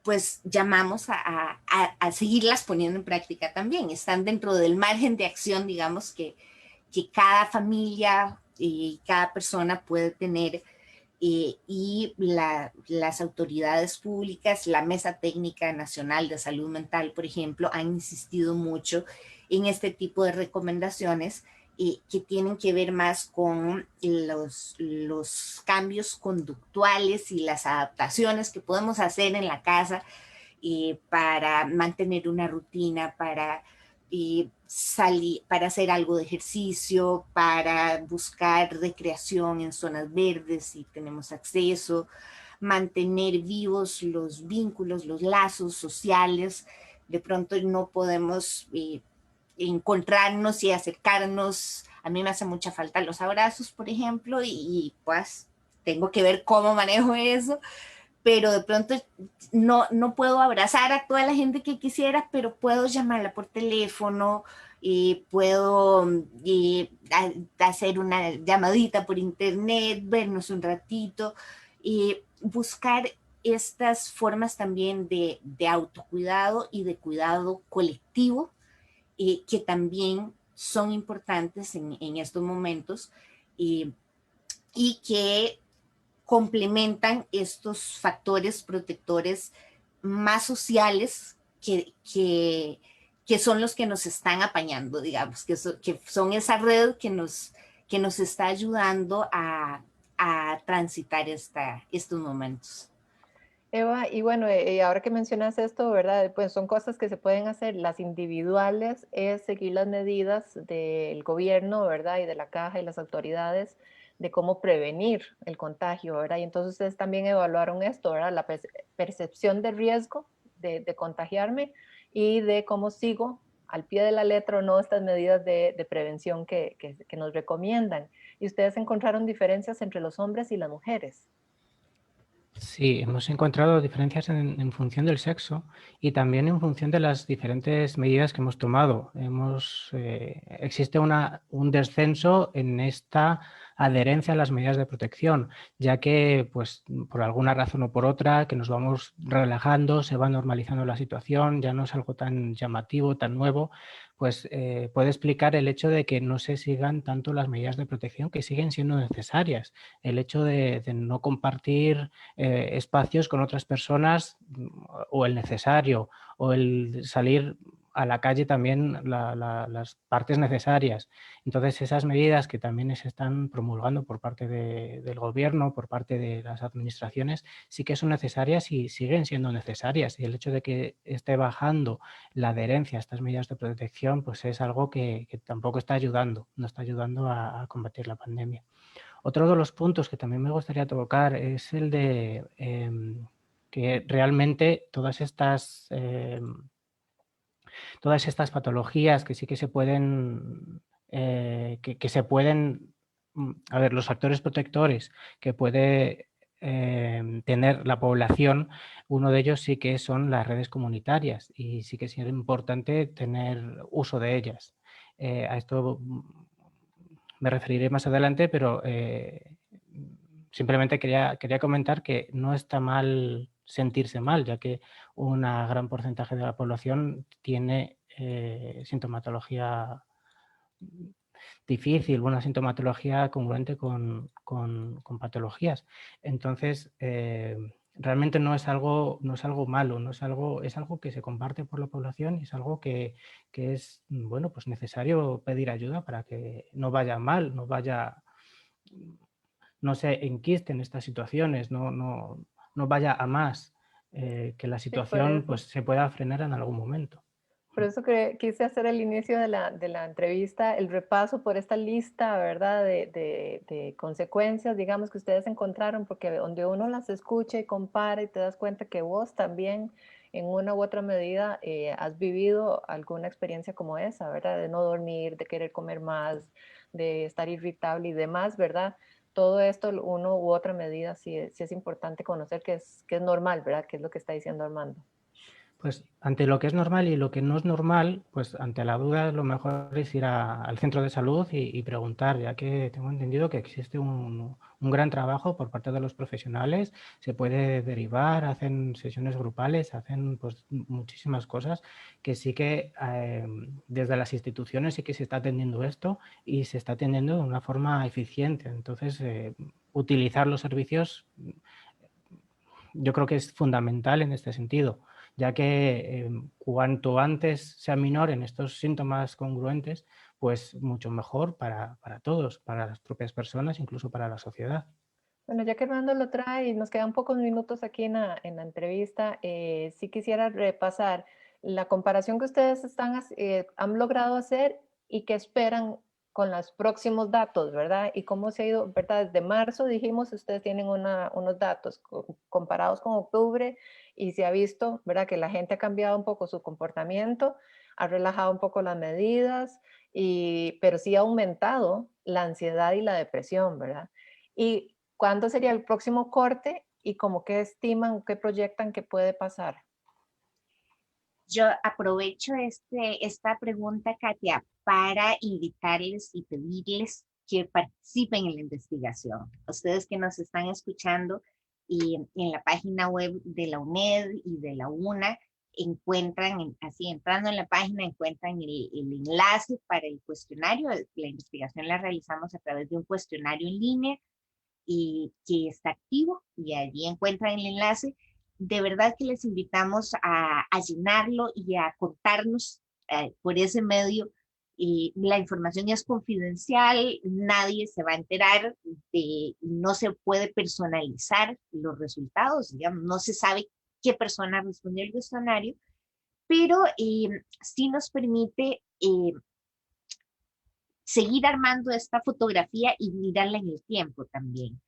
pues llamamos a seguirlas poniendo en práctica también. Están dentro del margen de acción, digamos, que cada familia y cada persona puede tener. Y las autoridades públicas, la Mesa Técnica Nacional de Salud Mental, por ejemplo, han insistido mucho en este tipo de recomendaciones que tienen que ver más con los cambios conductuales y las adaptaciones que podemos hacer en la casa para mantener una rutina, para salir, para hacer algo de ejercicio, para buscar recreación en zonas verdes si tenemos acceso, mantener vivos los vínculos, los lazos sociales. De pronto no podemos encontrarnos y acercarnos. A mí me hace mucha falta los abrazos, por ejemplo, y pues tengo que ver cómo manejo eso. Pero de pronto no puedo abrazar a toda la gente que quisiera, pero puedo llamarla por teléfono, puedo hacer una llamadita por internet, vernos un ratito, buscar estas formas también de autocuidado y de cuidado colectivo, que también son importantes en estos momentos y que complementan estos factores protectores más sociales que son los que nos están apañando, digamos, que son esa red que nos está ayudando a transitar estos momentos. Eva, y bueno, ahora que mencionas esto, ¿verdad? Pues son cosas que se pueden hacer. Las individuales es seguir las medidas del gobierno, ¿verdad? Y de la caja y las autoridades de cómo prevenir el contagio, ¿verdad? Y entonces ustedes también evaluaron esto, ¿verdad? La percepción de riesgo de contagiarme y de cómo sigo al pie de la letra o no estas medidas de prevención que nos recomiendan. Y ustedes encontraron diferencias entre los hombres y las mujeres. Sí, hemos encontrado diferencias en función del sexo y también en función de las diferentes medidas que hemos tomado. Existe un descenso en esta adherencia a las medidas de protección, ya que pues, por alguna razón o por otra, que nos vamos relajando, se va normalizando la situación, ya no es algo tan llamativo, tan nuevo, pues puede explicar el hecho de que no se sigan tanto las medidas de protección que siguen siendo necesarias. El hecho de no compartir espacios con otras personas o el necesario, o el salir a la calle también las partes necesarias. Entonces esas medidas que también se están promulgando por parte del gobierno, por parte de las administraciones, sí que son necesarias y siguen siendo necesarias. Y el hecho de que esté bajando la adherencia a estas medidas de protección, pues es algo que tampoco está ayudando, no está ayudando a combatir la pandemia. Otro de los puntos que también me gustaría tocar es el de que realmente todas estas patologías que sí que se pueden, a ver, los factores protectores que puede tener la población, uno de ellos sí que son las redes comunitarias y sí que es importante tener uso de ellas. A esto me referiré más adelante, pero simplemente quería comentar que no está mal sentirse mal, ya que un gran porcentaje de la población tiene sintomatología difícil, una sintomatología congruente con patologías. Entonces, realmente no es algo malo, es algo que se comparte por la población y es algo que es, bueno, pues necesario pedir ayuda para que no vaya mal, no se enquisten estas situaciones, no vaya a más, que la situación pues se pueda frenar en algún momento. Por eso quise hacer al inicio de la entrevista el repaso por esta lista, ¿verdad? De consecuencias, digamos, que ustedes encontraron, porque donde uno las escucha y compara y te das cuenta que vos también en una u otra medida has vivido alguna experiencia como esa, ¿verdad? De no dormir, de querer comer más, de estar irritable y demás, ¿verdad? todo esto, uno u otra medida, sí es importante conocer que es normal, ¿verdad? Que es lo que está diciendo Armando. Pues ante lo que es normal y lo que no es normal, pues ante la duda lo mejor es ir al centro de salud y preguntar, ya que tengo entendido que existe un gran trabajo por parte de los profesionales, se puede derivar, hacen sesiones grupales, hacen pues muchísimas cosas que sí que desde las instituciones sí que se está atendiendo esto y se está atendiendo de una forma eficiente. Entonces, utilizar los servicios yo creo que es fundamental en este sentido, ya que cuanto antes se aminoren estos síntomas congruentes, pues mucho mejor para todos, para las propias personas, incluso para la sociedad. Bueno, ya que Armando lo trae y nos quedan pocos minutos aquí en la entrevista, sí quisiera repasar la comparación que ustedes han logrado hacer y qué esperan con los próximos datos, ¿verdad? Y cómo se ha ido, ¿verdad? Desde marzo dijimos, ustedes tienen unos datos comparados con octubre y se ha visto, ¿verdad? Que la gente ha cambiado un poco su comportamiento, ha relajado un poco las medidas, pero sí ha aumentado la ansiedad y la depresión, ¿verdad? Y ¿cuándo sería el próximo corte y cómo qué estiman, qué proyectan que puede pasar? Yo aprovecho esta pregunta, Katia, para invitarles y pedirles que participen en la investigación. Ustedes que nos están escuchando y en la página web de la UNED y de la UNA, encuentran, así entrando en la página, encuentran el enlace para el cuestionario. La investigación la realizamos a través de un cuestionario en línea y que está activo y allí encuentran el enlace. De verdad que les invitamos a llenarlo y a contarnos por ese medio. La información es confidencial, nadie se va a enterar, no se puede personalizar los resultados, digamos, no se sabe qué persona respondió el cuestionario, pero sí nos permite seguir armando esta fotografía y mirarla en el tiempo también.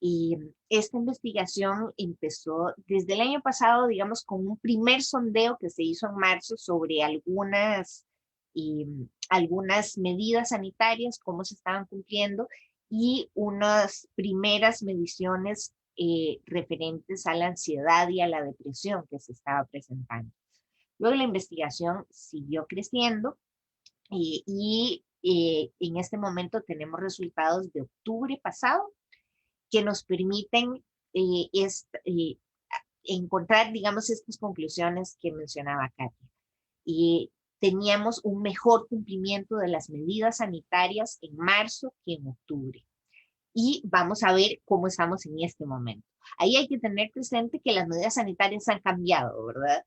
Y esta investigación empezó desde el año pasado, digamos, con un primer sondeo que se hizo en marzo sobre algunas medidas sanitarias, cómo se estaban cumpliendo, y unas primeras mediciones referentes a la ansiedad y a la depresión que se estaba presentando. Luego la investigación siguió creciendo y en este momento tenemos resultados de octubre pasado que nos permiten encontrar, digamos, estas conclusiones que mencionaba Katia. Y teníamos un mejor cumplimiento de las medidas sanitarias en marzo que en octubre. Y vamos a ver cómo estamos en este momento. Ahí hay que tener presente que las medidas sanitarias han cambiado, ¿verdad?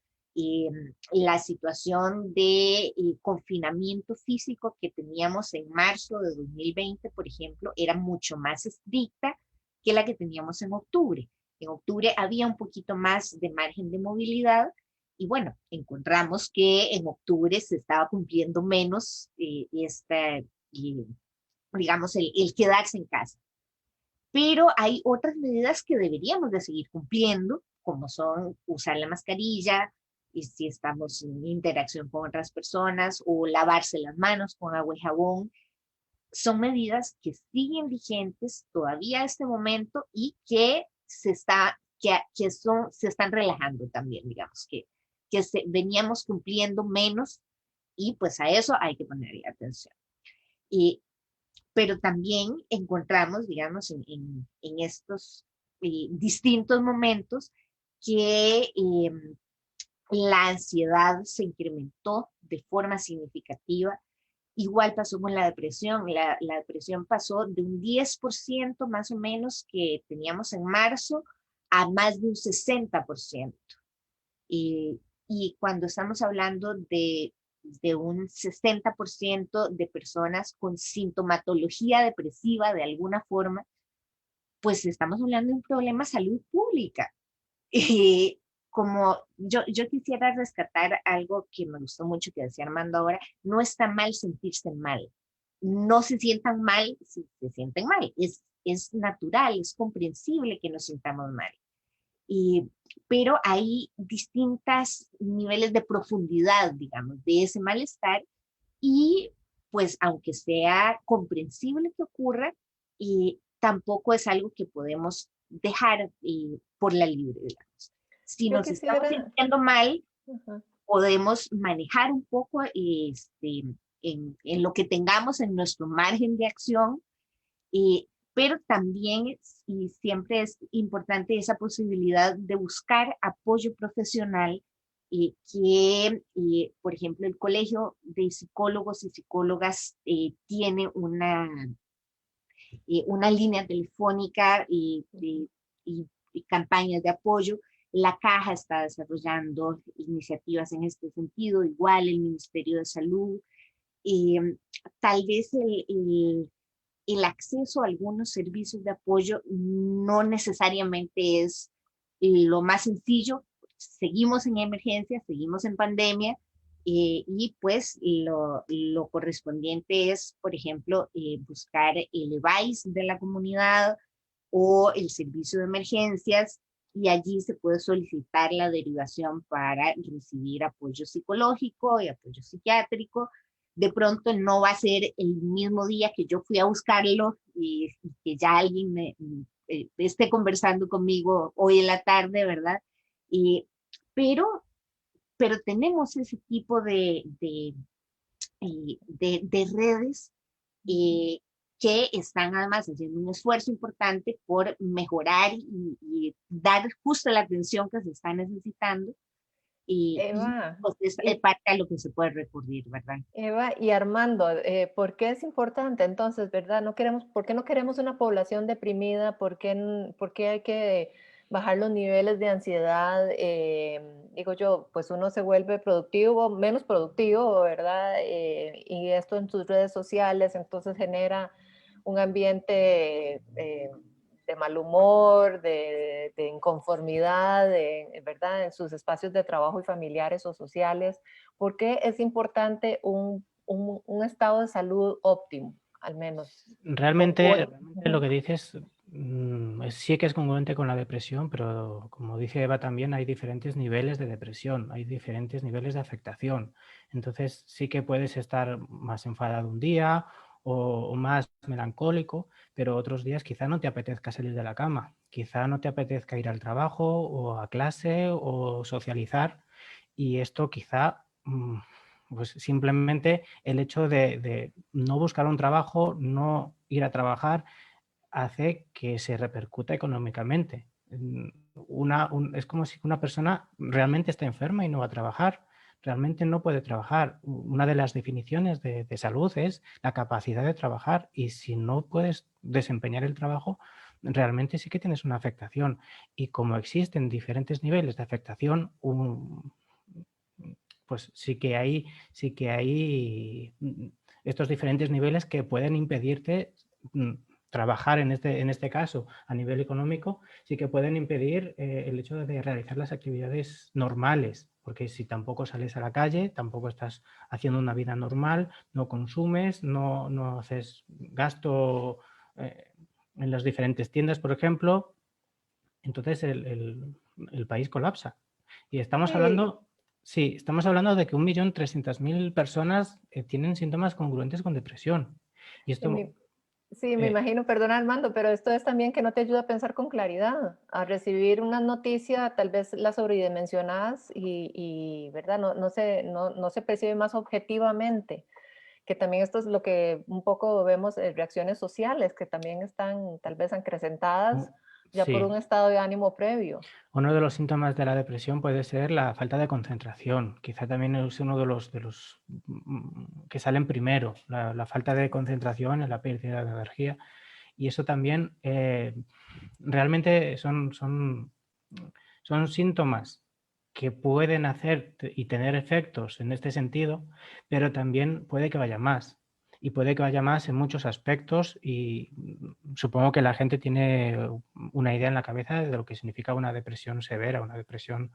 La situación de confinamiento físico que teníamos en marzo de 2020, por ejemplo, era mucho más estricta que la que teníamos en octubre. En octubre había un poquito más de margen de movilidad y bueno, encontramos que en octubre se estaba cumpliendo menos digamos, el quedarse en casa. Pero hay otras medidas que deberíamos de seguir cumpliendo, como son usar la mascarilla, y si estamos en interacción con otras personas, o lavarse las manos con agua y jabón. Son medidas que siguen vigentes todavía a este momento y que se están relajando también, digamos, que veníamos cumpliendo menos y pues a eso hay que ponerle atención. Pero también encontramos, digamos, en estos distintos momentos que la ansiedad se incrementó de forma significativa. Igual pasó con la depresión. La depresión pasó de un 10% más o menos que teníamos en marzo a más de un 60%. Y cuando estamos hablando de un 60% de personas con sintomatología depresiva de alguna forma, pues estamos hablando de un problema de salud pública. Como yo quisiera rescatar algo que me gustó mucho que decía Armando ahora, no está mal sentirse mal. No se sientan mal si se sienten mal. Es natural, es comprensible que nos sintamos mal. Pero hay distintos niveles de profundidad, digamos, de ese malestar y pues aunque sea comprensible que ocurra, tampoco es algo que podemos dejar por la libre, digamos. Si Yo nos estamos quisiera... sintiendo mal, Ajá. podemos manejar un poco en lo que tengamos en nuestro margen de acción, pero también y siempre es importante esa posibilidad de buscar apoyo profesional por ejemplo, el Colegio de Psicólogos y Psicólogas tiene una línea telefónica y campañas de apoyo. La Caja está desarrollando iniciativas en este sentido, igual el Ministerio de Salud. Tal vez el acceso a algunos servicios de apoyo no necesariamente es lo más sencillo. Seguimos en emergencia, seguimos en pandemia, y pues lo correspondiente es, por ejemplo, buscar el EVAIS de la comunidad o el servicio de emergencias, y allí se puede solicitar la derivación para recibir apoyo psicológico y apoyo psiquiátrico. De pronto no va a ser el mismo día que yo fui a buscarlo y que ya alguien esté conversando conmigo hoy en la tarde, ¿verdad? Pero tenemos ese tipo de redes que están además haciendo un esfuerzo importante por mejorar y dar justo la atención que se está necesitando. Eva, pues es parte a lo que se puede recurrir, ¿verdad? Eva y Armando, ¿por qué es importante entonces, verdad? ¿Por qué no queremos una población deprimida? ¿Por qué hay que bajar los niveles de ansiedad? Digo yo, pues uno se vuelve productivo, menos productivo, ¿verdad? Y esto en sus redes sociales, entonces genera un ambiente de mal humor, de inconformidad, ¿verdad? En sus espacios de trabajo y familiares o sociales. ¿Por qué es importante un estado de salud óptimo, al menos? Realmente lo que dices sí que es congruente con la depresión, pero como dice Eva también, hay diferentes niveles de depresión, hay diferentes niveles de afectación. Entonces sí que puedes estar más enfadado un día o más melancólico, pero otros días quizá no te apetezca salir de la cama, quizá no te apetezca ir al trabajo o a clase o socializar, y esto quizá pues simplemente el hecho de no buscar un trabajo, no ir a trabajar, hace que se repercuta económicamente. Es como si una persona realmente está enferma y no va a trabajar, realmente no puede trabajar. Una de las definiciones de salud es la capacidad de trabajar, y si no puedes desempeñar el trabajo, realmente sí que tienes una afectación. Y como existen diferentes niveles de afectación, pues sí que hay estos diferentes niveles que pueden impedirte trabajar en este caso a nivel económico, sí que pueden impedir el hecho de realizar las actividades normales, porque si tampoco sales a la calle, tampoco estás haciendo una vida normal, no consumes, no haces gasto en las diferentes tiendas, por ejemplo, entonces el país colapsa. Y estamos hablando... Sí, estamos hablando de que 1.300.000 personas tienen síntomas congruentes con depresión. Y esto, sí, me imagino, perdona Armando, pero esto es también que no te ayuda a pensar con claridad, a recibir una noticia, tal vez la sobredimensionas y ¿verdad? No se percibe más objetivamente, que también esto es lo que un poco vemos en reacciones sociales, que también están tal vez acrecentadas ya por un estado de ánimo previo. Uno de los síntomas de la depresión puede ser la falta de concentración. Quizá también es uno de los que salen primero, la falta de concentración, la pérdida de energía. Y eso también realmente son síntomas que pueden hacer y tener efectos en este sentido, pero también puede que vaya más. Y puede que vaya más en muchos aspectos, y supongo que la gente tiene una idea en la cabeza de lo que significa una depresión severa, una depresión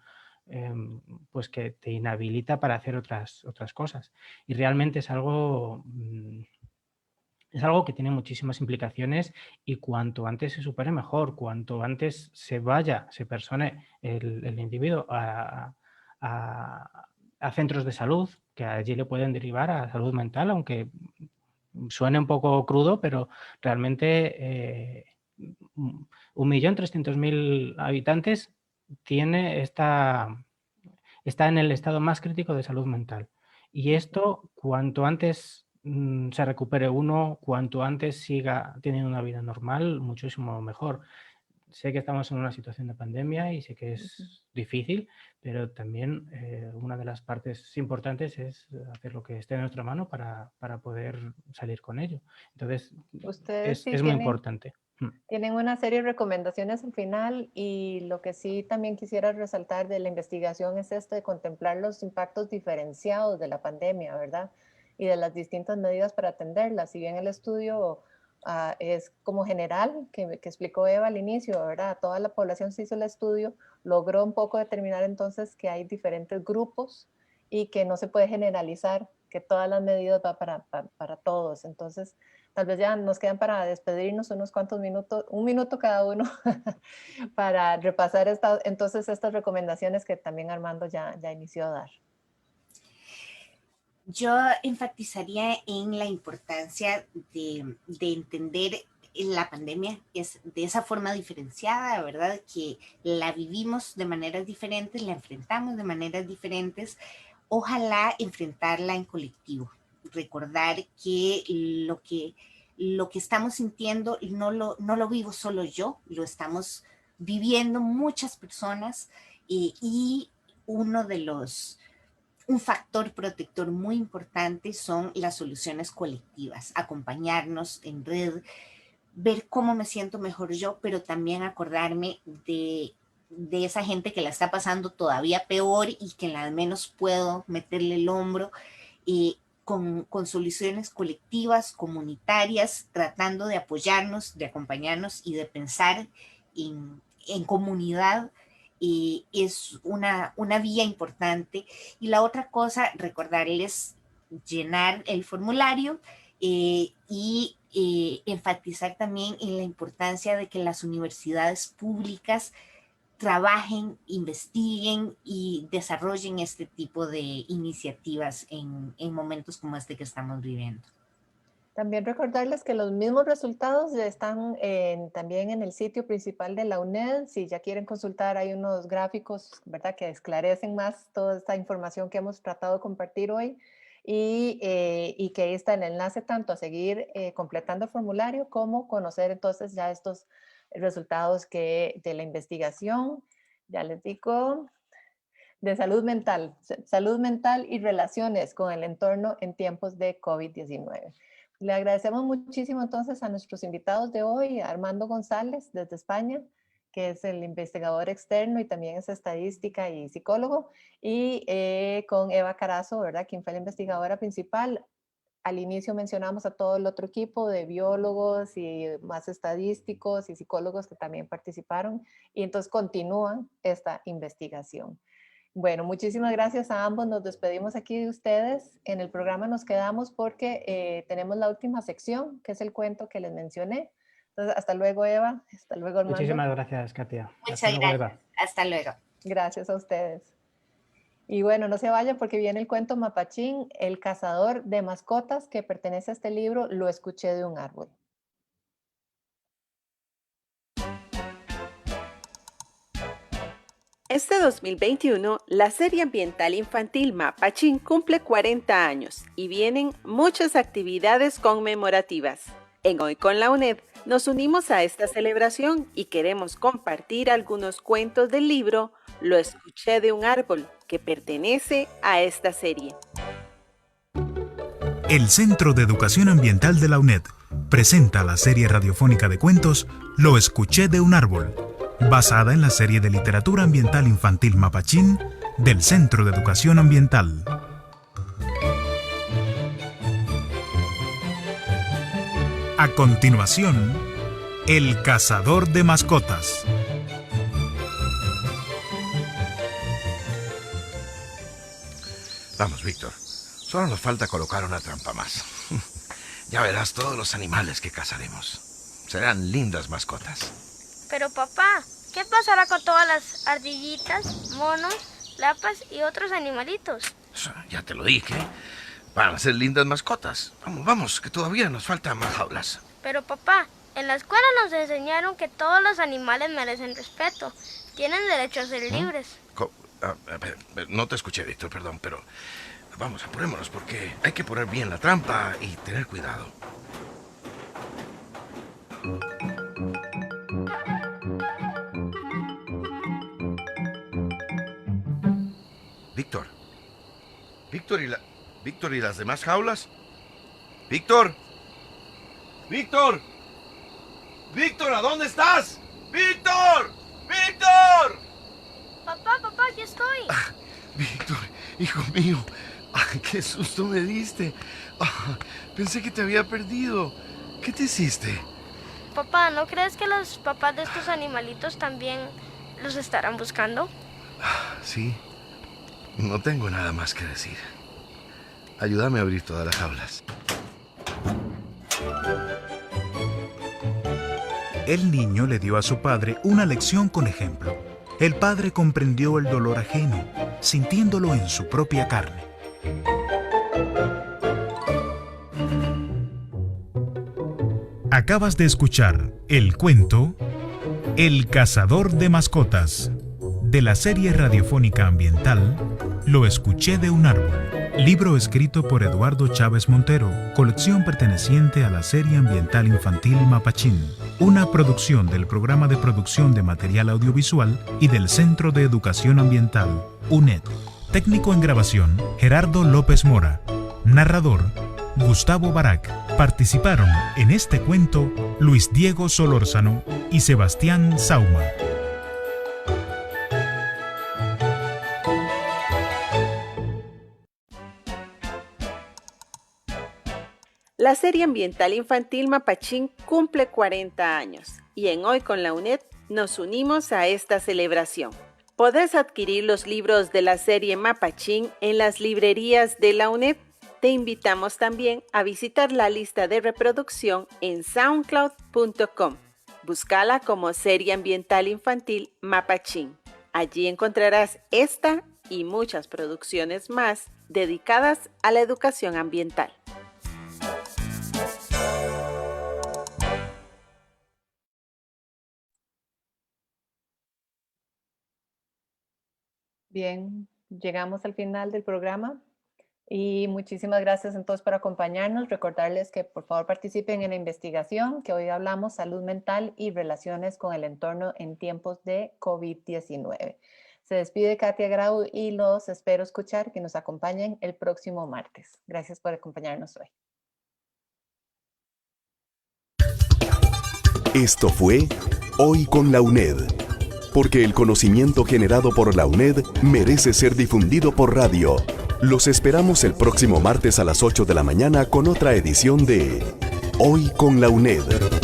pues que te inhabilita para hacer otras cosas. Y realmente es algo que tiene muchísimas implicaciones, y cuanto antes se supere mejor, cuanto antes se persone el individuo a centros de salud, que allí le pueden derivar a salud mental, aunque suene un poco crudo, pero realmente 1.300.000 habitantes está en el estado más crítico de salud mental. Y esto, cuanto antes se recupere uno, cuanto antes siga teniendo una vida normal, muchísimo mejor. Sé que estamos en una situación de pandemia y sé que es difícil, pero también una de las partes importantes es hacer lo que esté en nuestra mano para poder salir con ello. Entonces, es muy importante. Tienen una serie de recomendaciones al final, y lo que sí también quisiera resaltar de la investigación es esto de contemplar los impactos diferenciados de la pandemia, ¿verdad? Y de las distintas medidas para atenderla. Si bien el estudio es como general, que explicó Eva al inicio, ¿verdad? Toda la población se hizo el estudio, logró un poco determinar entonces que hay diferentes grupos y que no se puede generalizar, que todas las medidas van para todos. Entonces, tal vez ya nos quedan para despedirnos unos cuantos minutos, un minuto cada uno, para repasar entonces estas recomendaciones que también Armando ya inició a dar. Yo enfatizaría en la importancia de entender la pandemia es de esa forma diferenciada, ¿verdad? Que la vivimos de maneras diferentes, la enfrentamos de maneras diferentes. Ojalá enfrentarla en colectivo. Recordar que lo que estamos sintiendo no lo vivo solo yo, lo estamos viviendo muchas personas, y un factor protector muy importante son las soluciones colectivas, acompañarnos en red, ver cómo me siento mejor yo, pero también acordarme de esa gente que la está pasando todavía peor y que al menos puedo meterle el hombro, con soluciones colectivas, comunitarias, tratando de apoyarnos, de acompañarnos y de pensar en comunidad. Es una vía importante. Y la otra cosa, recordarles llenar el formulario y enfatizar también en la importancia de que las universidades públicas trabajen, investiguen y desarrollen este tipo de iniciativas en momentos como este que estamos viviendo. También recordarles que los mismos resultados están también en el sitio principal de la UNED. Si ya quieren consultar, hay unos gráficos, ¿verdad?, que esclarecen más toda esta información que hemos tratado de compartir hoy, y que ahí está el enlace tanto a seguir completando el formulario como conocer entonces ya estos resultados de la investigación, ya les digo, de salud mental y relaciones con el entorno en tiempos de COVID-19. Le agradecemos muchísimo entonces a nuestros invitados de hoy, a Armando González desde España, que es el investigador externo y también es estadística y psicólogo, y con Eva Carazo, ¿verdad?, quien fue la investigadora principal. Al inicio mencionamos a todo el otro equipo de biólogos y más estadísticos y psicólogos que también participaron, y entonces continúan esta investigación. Bueno, muchísimas gracias a ambos. Nos despedimos aquí de ustedes. En el programa nos quedamos porque tenemos la última sección, que es el cuento que les mencioné. Entonces, hasta luego, Eva. Hasta luego, Armando. Muchísimas gracias, Katia. Muchas gracias. Hasta luego. Gracias a ustedes. Y bueno, no se vayan porque viene el cuento Mapachín, el cazador de mascotas, que pertenece a este libro Lo escuché de un árbol. Este 2021, la serie ambiental infantil Mapachín cumple 40 años y vienen muchas actividades conmemorativas. En Hoy con la UNED nos unimos a esta celebración y queremos compartir algunos cuentos del libro Lo escuché de un árbol, que pertenece a esta serie. El Centro de Educación Ambiental de la UNED presenta la serie radiofónica de cuentos Lo escuché de un árbol, basada en la serie de literatura ambiental infantil Mapachín del Centro de Educación Ambiental. A continuación, El cazador de mascotas. Vamos, Víctor. Solo nos falta colocar una trampa más. Ya verás todos los animales que cazaremos. Serán lindas mascotas. Pero papá, ¿qué pasará con todas las ardillitas, monos, lapas y otros animalitos? Ya te lo dije. Van a ser lindas mascotas. Vamos, vamos, que todavía nos faltan más jaulas. Pero papá, En la escuela nos enseñaron que todos los animales merecen respeto. Tienen derecho a ser libres. No te escuché, Víctor, perdón, pero vamos, apurémonos porque hay que poner bien la trampa y tener cuidado. Víctor. Víctor, ¿y las demás jaulas? ¡Víctor! ¡Víctor! ¡Víctor, ¿a dónde estás? ¡Víctor! ¡Víctor! Papá, aquí estoy. Víctor, hijo mío. ¡Qué susto me diste! Pensé que te había perdido. ¿Qué te hiciste? Papá, ¿no crees que los papás de estos animalitos también los estarán buscando? Sí. No tengo nada más que decir. Ayúdame a abrir todas las jaulas. El niño le dio a su padre una lección con ejemplo. El padre comprendió el dolor ajeno, sintiéndolo en su propia carne. Acabas de escuchar el cuento El cazador de mascotas, de la serie radiofónica ambiental Lo escuché de un árbol. Libro escrito por Eduardo Chávez Montero, colección perteneciente a la serie ambiental infantil Mapachín, una producción del Programa de Producción de Material Audiovisual y del Centro de Educación Ambiental, UNED. Técnico en grabación, Gerardo López Mora. Narrador, Gustavo Barak. Participaron en este cuento Luis Diego Solórzano y Sebastián Sauma. La serie ambiental infantil Mapachín cumple 40 años y en Hoy con la UNED nos unimos a esta celebración. Podés adquirir los libros de la serie Mapachín en las librerías de la UNED. Te invitamos también a visitar la lista de reproducción en soundcloud.com. Búscala como Serie Ambiental Infantil Mapachín. Allí encontrarás esta y muchas producciones más dedicadas a la educación ambiental. Bien, llegamos al final del programa y muchísimas gracias entonces por acompañarnos. Recordarles que por favor participen en la investigación que hoy hablamos, salud mental y relaciones con el entorno en tiempos de COVID-19. Se despide Katia Grau y los espero escuchar que nos acompañen el próximo martes. Gracias por acompañarnos hoy. Esto fue Hoy con la UNED. Porque el conocimiento generado por la UNED merece ser difundido por radio. Los esperamos el próximo martes a las 8 de la mañana con otra edición de Hoy con la UNED.